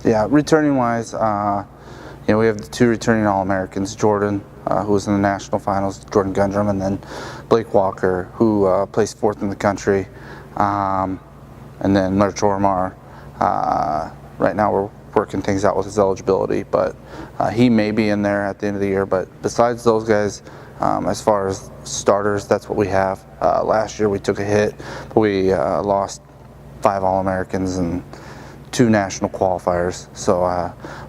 Yeah, returning wise, we have the two returning All-Americans, Jordan, who was in the national finals, Jordan Gundrum, and then Blake Walker, who placed fourth in the country, and then Lurch Ormar. Right now we're working things out with his eligibility, but he may be in there at the end of the year. But besides those guys, as far as starters, that's what we have. Last year we took a hit, but we lost 5 All-Americans and 2 national qualifiers. So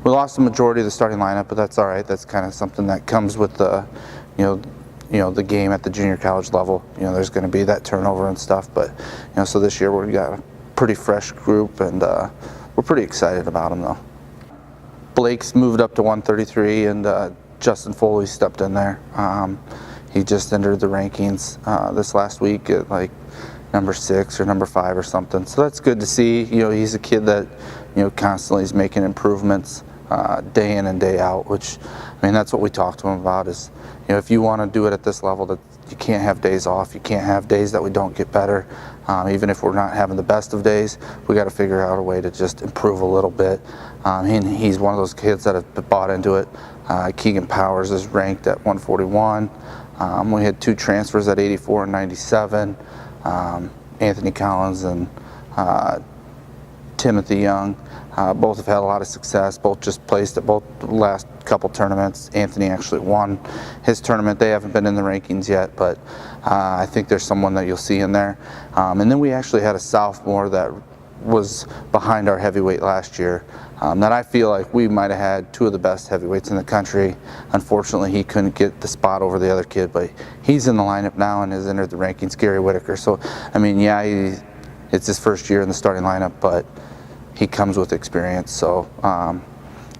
we lost the majority of the starting lineup, but that's all right. That's kind of something that comes with the, the game at the junior college level. There's going to be that turnover and stuff, but so this year we got a pretty fresh group, and we're pretty excited about them though. Blake's moved up to 133, and Justin Foley stepped in there. He just entered the rankings this last week at like number 6 or number 5 or something. So that's good to see. He's a kid that constantly is making improvements day in and day out, which that's what we talk to him about is if you want to do it at this level, that you can't have days off. You can't have days that we don't get better. Even if we're not having the best of days, we got to figure out a way to just improve a little bit. He's one of those kids that have bought into it. Keegan Powers is ranked at 141. We had 2 transfers at 84 and 97. Anthony Collins and Timothy Young both have had a lot of success. Both just placed at both the last couple tournaments. Anthony actually won his tournament. They haven't been in the rankings yet, but I think there's someone that you'll see in there. And then we actually had a sophomore that was behind our heavyweight last year that I feel like we might have had 2 of the best heavyweights in the country. Unfortunately, he couldn't get the spot over the other kid, but he's in the lineup now and has entered the rankings, Gary Whitaker. So, it's his first year in the starting lineup, but he comes with experience. So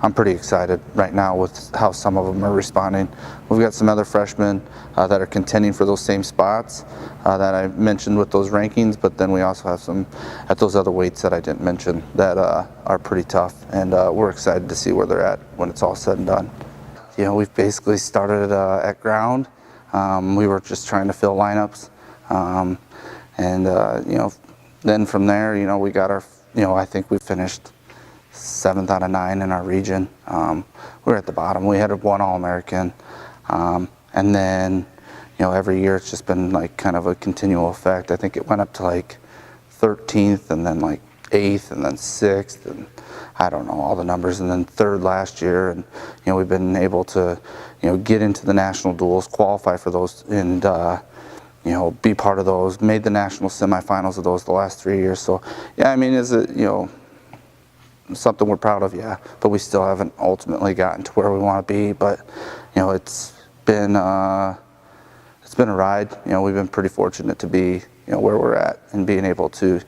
I'm pretty excited right now with how some of them are responding. We've got some other freshmen that are contending for those same spots that I mentioned with those rankings, but then we also have some at those other weights that I didn't mention that are pretty tough, and we're excited to see where they're at when it's all said and done. We've basically started at ground. We were just trying to fill lineups, then from there, we got our, I think we finished 7th out of 9 in our region. We were at the bottom. We had 1 All-American, and then every year it's just been like kind of a continual effect. I think it went up to like 13th, and then like 8th, and then 6th, and I don't know all the numbers, and then 3rd last year. And we've been able to get into the national duels, qualify for those, and be part of those. Made the national semifinals of those the last 3 years. So yeah, is it something we're proud of? Yeah, but we still haven't ultimately gotten to where we want to be. But it's been a ride. We've been pretty fortunate to be where we're at and being able to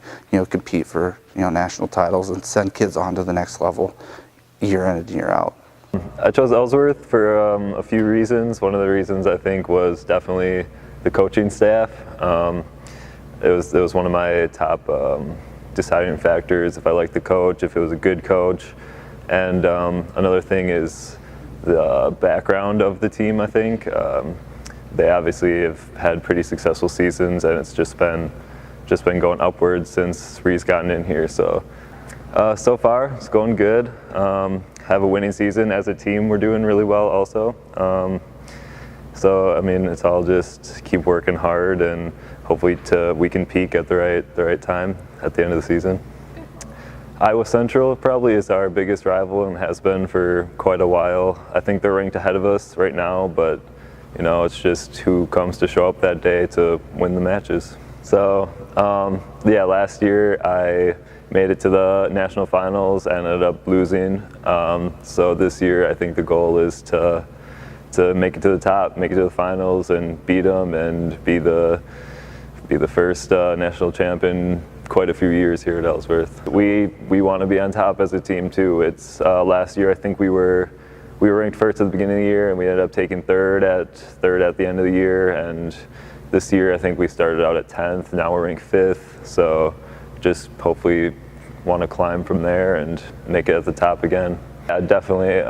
compete for national titles and send kids on to the next level year in and year out. I chose Ellsworth for a few reasons. One of the reasons I think was definitely the coaching staff. It was one of my top deciding factors, if I liked the coach, if it was a good coach. And another thing is the background of the team, I think. They obviously have had pretty successful seasons, and it's just been going upwards since Ree's gotten in here. So so far it's going good. Have a winning season as a team. We're doing really well also. So it's all just keep working hard, and hopefully we can peak at the right time at the end of the season. Iowa Central probably is our biggest rival and has been for quite a while. I think they're ranked ahead of us right now, but it's just who comes to show up that day to win the matches. So yeah, last year I made it to the national finals, ended up losing. So this year I think the goal is to make it to the top, make it to the finals, and beat them, and be the first national champion quite a few years here at Ellsworth. We want to be on top as a team too. It's last year I think we were ranked first at the beginning of the year, and we ended up taking third at the end of the year. And this year I think we started out at 10th. Now we're ranked 5th. So just hopefully want to climb from there and make it at the top again. Yeah, definitely.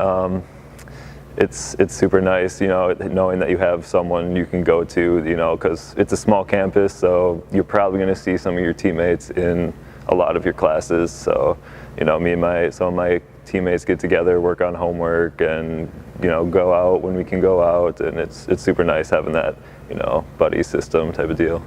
It's super nice, knowing that you have someone you can go to, because it's a small campus, so you're probably going to see some of your teammates in a lot of your classes. So, me and some of my teammates get together, work on homework, and go out when we can go out, and it's super nice having that buddy system type of deal.